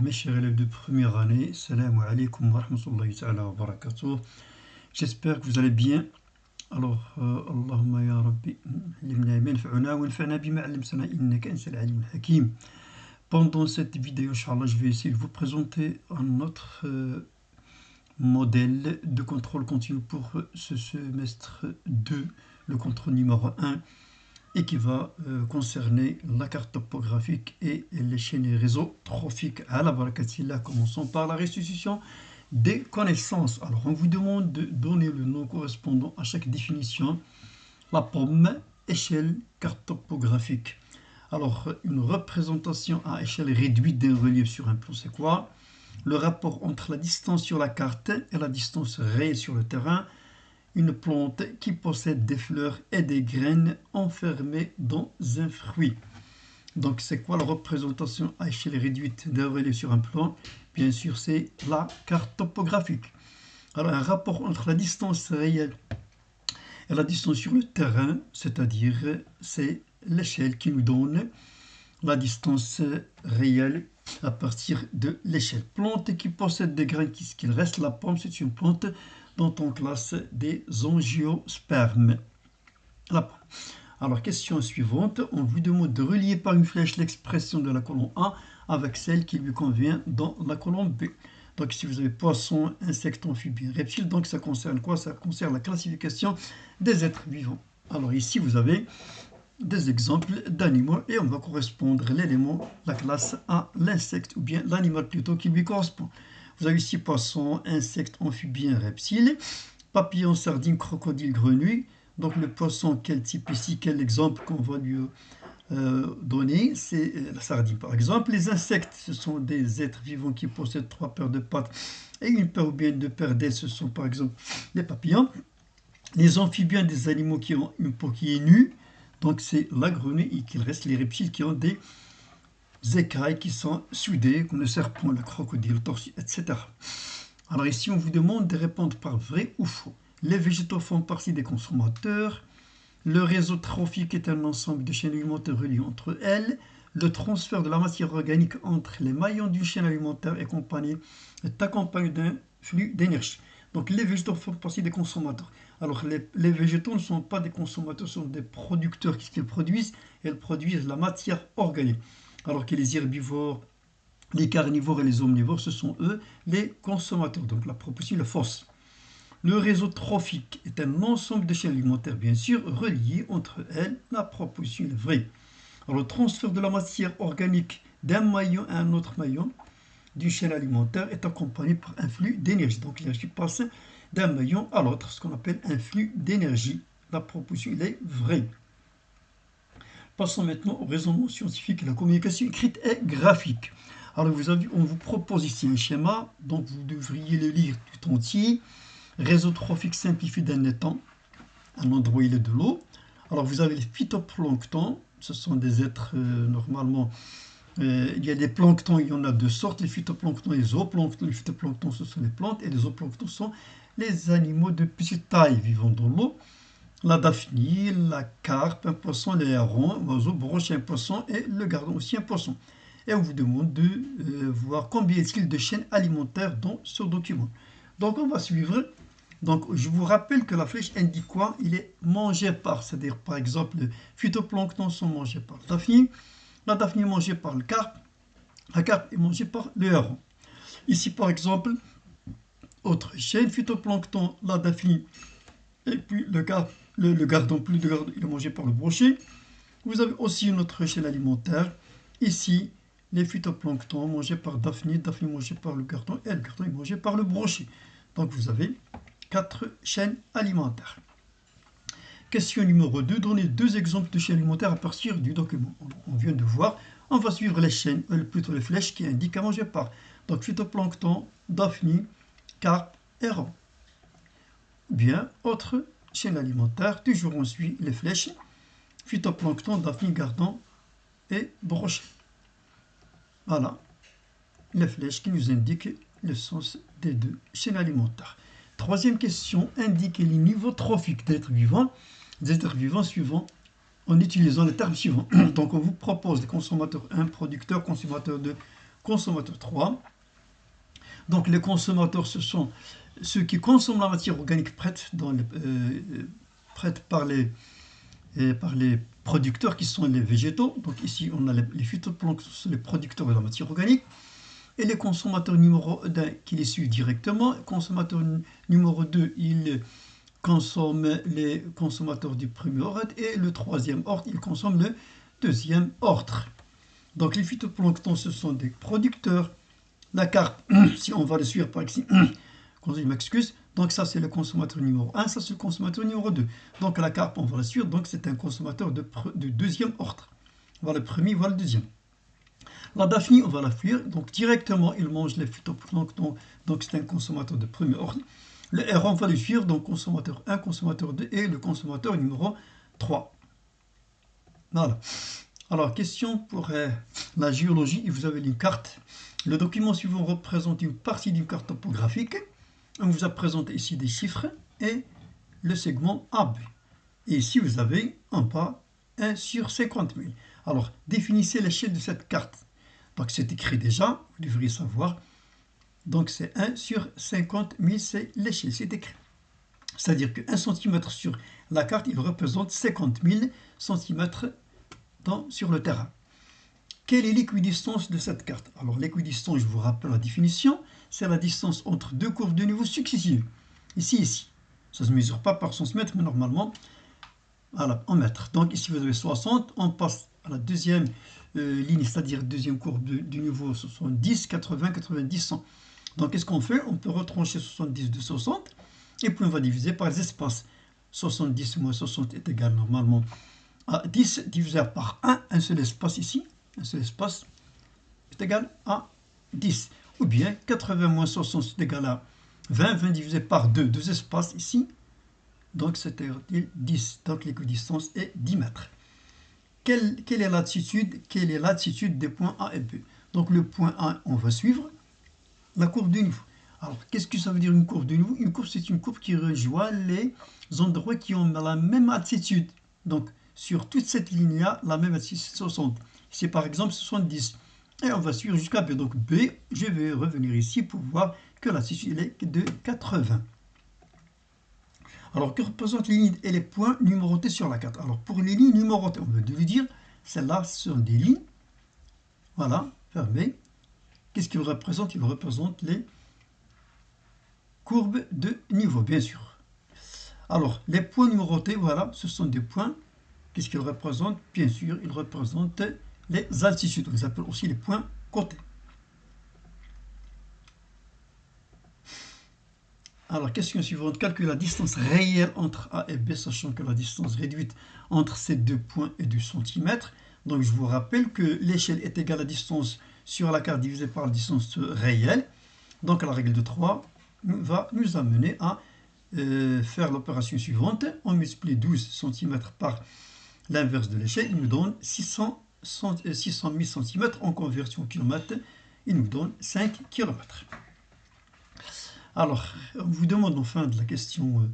Mes chers élèves de première année, salam alaikum wa rahmatullahi ta'ala wa barakatuh. J'espère que vous allez bien. Alors, Allahumma ya Rabbi, limna ma yanfa'una wa anfa'na bima 'allamtana innaka antal alim hakim. Pendant cette vidéo, Inch'Allah, je vais essayer de vous présenter un autre modèle de contrôle continu pour ce semestre 2, le contrôle numéro 1, et qui va concerner la carte topographique et les chaînes et réseaux trophiques. À la barakatillah, commençons par la restitution des connaissances. Alors, on vous demande de donner le nom correspondant à chaque définition. La pomme, échelle, carte topographique. Alors, une représentation à échelle réduite d'un relief sur un plan, c'est quoi? Le rapport entre la distance sur la carte et la distance réelle sur le terrain. Une plante qui possède des fleurs et des graines enfermées dans un fruit. Donc, c'est quoi la représentation à échelle réduite d'un relief sur un plan? Bien sûr, c'est la carte topographique. Alors, un rapport entre la distance réelle et la distance sur le terrain, c'est-à-dire c'est l'échelle qui nous donne la distance réelle à partir de l'échelle. Plante qui possède des graines, qu'est-ce qu'il reste? La pomme, c'est une plante dont on classe des angiospermes. La pomme. Alors, question suivante. On vous demande de relier par une flèche l'expression de la colonne A avec celle qui lui convient dans la colonne B. Donc, si vous avez poisson, insectes, amphibiens, reptiles, donc ça concerne quoi? Ça concerne la classification des êtres vivants. Alors, ici, vous avez des exemples d'animaux et on va correspondre l'élément, la classe à l'insecte ou bien l'animal plutôt qui lui correspond. Vous avez ici poisson, insectes, amphibiens, reptiles, papillons, sardines, crocodiles, grenouilles. Donc le poisson, quel type ici, quel exemple qu'on va lui donner? C'est la sardine par exemple. Les insectes, ce sont des êtres vivants qui possèdent 3 paires de pattes et une paire ou bien 2 paires d'ailes, ce sont par exemple les papillons. Les amphibiens, des animaux qui ont une peau qui est nue, donc c'est la grenouille, et qu'il reste les reptiles qui ont des écailles qui sont soudées, comme le serpent, le crocodile, le tortue, etc. Alors ici, on vous demande de répondre par vrai ou faux. Les végétaux font partie des consommateurs. Le réseau trophique est un ensemble de chaînes alimentaires reliées entre elles. Le transfert de la matière organique entre les maillons d'une chaîne alimentaire est accompagné d'un flux d'énergie. Donc les végétaux font partie des consommateurs. Alors les végétaux ne sont pas des consommateurs, ce sont des producteurs. Qu'est-ce qu'ils produisent? Ils produisent la matière organique. Alors que les herbivores, les carnivores et les omnivores, ce sont eux les consommateurs. Donc la proposition est fausse. Le réseau trophique est un ensemble de chaînes alimentaires, bien sûr, reliées entre elles. La proposition est vraie. Alors, le transfert de la matière organique d'un maillon à un autre maillon d'une chaîne alimentaire est accompagné par un flux d'énergie. Donc, l'énergie passe d'un maillon à l'autre, ce qu'on appelle un flux d'énergie. La proposition est vraie. Passons maintenant au raisonnement scientifique et la communication écrite et graphique. Alors, on vous propose ici un schéma, donc vous devriez le lire tout entier. Réseau trophique simplifié d'un étang, un endroit où il y a de l'eau. Alors vous avez les phytoplanctons, ce sont des êtres normalement, il y a des planctons, il y en a deux sortes, les phytoplanctons et les zooplanctons. Les phytoplanctons, ce sont les plantes et les zooplanctons sont les animaux de petite taille vivant dans l'eau. La daphnie, la carpe, un poisson, les hérons, l'oiseau brochet, un poisson et le gardon aussi un poisson. Et on vous demande de voir combien est-il de chaînes alimentaires dans ce document. Donc on va suivre. Donc je vous rappelle que la flèche indique quoi? Il est mangé par, c'est-à-dire par exemple les phytoplanctons sont mangés par la daphnie est mangée par le carpe, la carpe est mangée par le héron. Ici par exemple, autre chaîne, phytoplancton, la daphnie et puis le carpe, le gardon, plus le gardon, il est mangé par le brochet. Vous avez aussi une autre chaîne alimentaire. Ici, les phytoplanctons mangés par daphnie, daphnie mangée par le gardon et le gardon est mangé par le brochet. Donc vous avez 4 chaînes alimentaires. Question numéro 2. Donnez 2 exemples de chaînes alimentaires à partir du document. On vient de voir. On va suivre les chaînes, plutôt les flèches qui indiquent à manger par. Donc phytoplancton, daphnie, carpe, héron. Bien, autre chaîne alimentaire. Toujours on suit les flèches. Phytoplancton, daphnie, gardon et brochet. Voilà les flèches qui nous indiquent le sens des 2 chaînes alimentaires. Troisième question, indiquez les niveaux trophiques des êtres vivants suivants en utilisant les termes suivants. Donc on vous propose des consommateurs 1, producteurs, consommateurs 2, consommateur 3. Donc les consommateurs, ce sont ceux qui consomment la matière organique prête, prête par les producteurs qui sont les végétaux. Donc ici, on a les phytoplanctons, ce sont les producteurs de la matière organique. Et les consommateurs numéro 1 qui les suivent directement. Consommateur numéro 2, il consomme les consommateurs du premier ordre. Et le troisième ordre, il consomme le deuxième ordre. Donc les phytoplanctons, ce sont des producteurs. La carpe, si on va le suivre par ici, je m'excuse. Donc ça, c'est le consommateur numéro 1, ça, c'est le consommateur numéro 2. Donc la carpe, on va la suivre. Donc c'est un consommateur de deuxième ordre. Voilà le premier, voilà le deuxième. La daphnie, on va la fuir. Donc directement, il mange les phytoplanctons. Donc c'est un consommateur de premier ordre. Le héron, on va le suivre. Donc consommateur 1, consommateur 2 et le consommateur numéro 3. Voilà. Alors, question pour la géologie. Vous avez une carte. Le document suivant représente une partie d'une carte topographique. On vous a présenté ici des chiffres et le segment AB. Et ici, vous avez en bas 1 sur 50 000. Alors, définissez l'échelle de cette carte. Donc, c'est écrit déjà, vous devriez savoir. Donc, c'est 1 sur 50 000, c'est l'échelle, c'est écrit. C'est-à-dire que 1 cm sur la carte, il représente 50 000 cm sur le terrain. Quelle est l'équidistance de cette carte? Alors l'équidistance, je vous rappelle la définition, c'est la distance entre deux courbes de niveau successives. Ici. Ça ne se mesure pas par centimètre, mais normalement, voilà, en mètres. Donc ici vous avez 60, on passe à la deuxième ligne, c'est-à-dire deuxième courbe du niveau 70, 80, 90, 100. Donc qu'est-ce qu'on fait? On peut retrancher 70 de 60, et puis on va diviser par les espaces. 70 moins 60 est égal normalement à 10 divisé par 1, un seul espace ici. Un seul espace est égal à 10. Ou bien 80 moins 60 est égal à 20. 20 divisé par 2, deux espaces ici. Donc c'est 10. Donc l'équidistance est 10 mètres. Quelle est l'attitude? Quelle est l'attitude des points A et B? Donc le point A, on va suivre la courbe de niveau. Alors qu'est-ce que ça veut dire une courbe de niveau? Une courbe, c'est une courbe qui rejoint les endroits qui ont la même altitude. Donc sur toute cette ligne-là, la même altitude, 60. C'est par exemple 70. Et on va suivre jusqu'à B. Donc B, je vais revenir ici pour voir que l'altitude est de 80. Alors que représentent les lignes et les points numérotés sur la carte? Alors pour les lignes numérotées, on veut lui dire, celles-là sont des lignes. Voilà, fermées. Qu'est-ce qu'ils représentent? Ils représentent les courbes de niveau, bien sûr. Alors, les points numérotés, voilà, ce sont des points. Qu'est-ce qu'ils représentent? Bien sûr, ils représentent les altitudes. On les appelle aussi les points cotés. Alors, question suivante. Calcule la distance réelle entre A et B, sachant que la distance réduite entre ces deux points est de centimètres. Donc, je vous rappelle que l'échelle est égale à la distance sur la carte divisée par la distance réelle. Donc, la règle de 3 va nous amener à faire l'opération suivante. On multiplie 12 cm par l'inverse de l'échelle. Il nous donne 600 000 cm en conversion kilomètre. Il nous donne 5 km. Alors, on vous demande enfin de la question,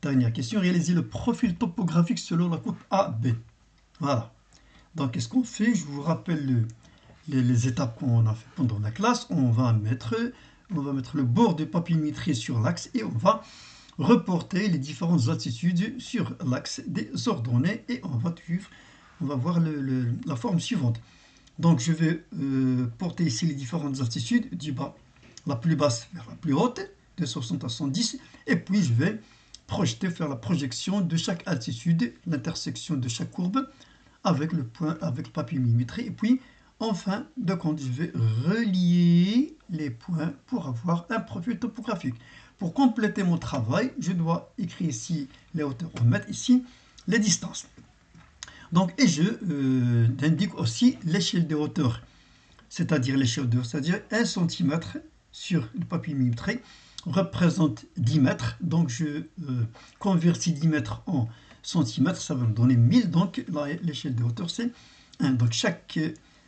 dernière question, réaliser le profil topographique selon la coupe AB. Voilà. Donc, qu'est-ce qu'on fait? Je vous rappelle les étapes qu'on a fait pendant la classe. On va mettre le bord de papier métrier sur l'axe et on va reporter les différentes altitudes sur l'axe des ordonnées et on va voir la forme suivante. Donc, je vais porter ici les différentes altitudes du bas, la plus basse vers la plus haute, de 60 à 110, et puis je vais faire la projection de chaque altitude, l'intersection de chaque courbe avec le papier millimétré, et puis en fin de compte, je vais relier les points pour avoir un profil topographique. Pour compléter mon travail, je dois écrire ici les hauteurs en mètres, ici les distances. Donc, et je indique aussi l'échelle des hauteurs, c'est-à-dire l'échelle de, c'est-à-dire 1 cm sur le papier millimétré représente 10 mètres. Donc, je convertis 10 mètres en centimètres, ça va me donner 1000. Donc, l'échelle des hauteurs, c'est 1. Donc, chaque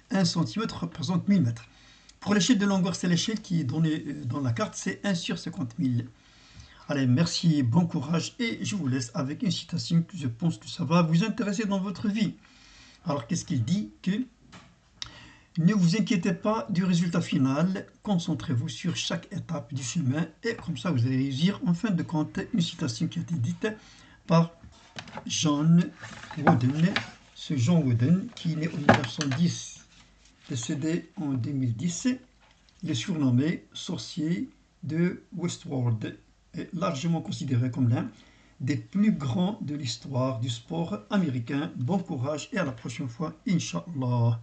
1 cm représente 1000 mètres. Pour l'échelle de longueur, c'est l'échelle qui est donnée dans la carte, c'est 1 sur 50 000. Allez, merci, bon courage, et je vous laisse avec une citation que je pense que ça va vous intéresser dans votre vie. Alors, qu'est-ce qu'il dit? Que Ne vous inquiétez pas du résultat final, concentrez-vous sur chaque étape du chemin et comme ça vous allez réussir. En fin de compte, une citation qui a été dite par John Wooden, ce John Wooden qui est né en 1910, décédé en 2010, il est surnommé sorcier de Westworld est largement considéré comme l'un des plus grands de l'histoire du sport américain. Bon courage et à la prochaine fois, Inch'Allah.